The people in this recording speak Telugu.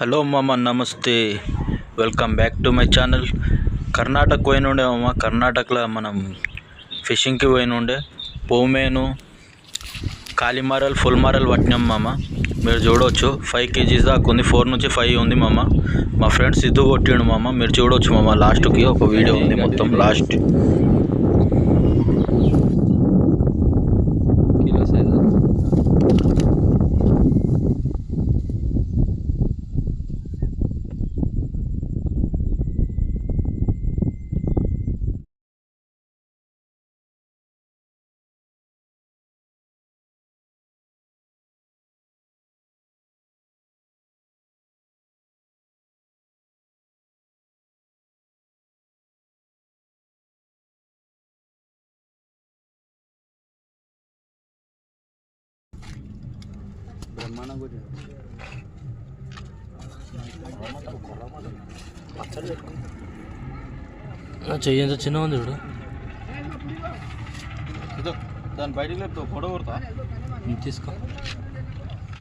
హలో మామ, నమస్తే. Welcome back to my channel. Karnataka పోయినుండే మామ. కర్ణాటకలో మనం ఫిషింగ్కి పోయినుండే పోమేను, కాలిమారల్, ఫుల్ మారల్ పట్టినాం మామ. మీరు చూడవచ్చు 5 kgs దాకా ఉంది. 4 నుంచి 5 ఉంది మామ. మా ఫ్రెండ్స్ సిద్ధు కొట్టిండు మామ. మీరు చూడవచ్చు మామ. లాస్ట్కి ఒక వీడియో ఉంది మొత్తం లాస్ట్. చెయ్యంత చిన్న ఉంది చూడు. దాని బయటికి లేపు పొడవు కొడతా తీసుకో.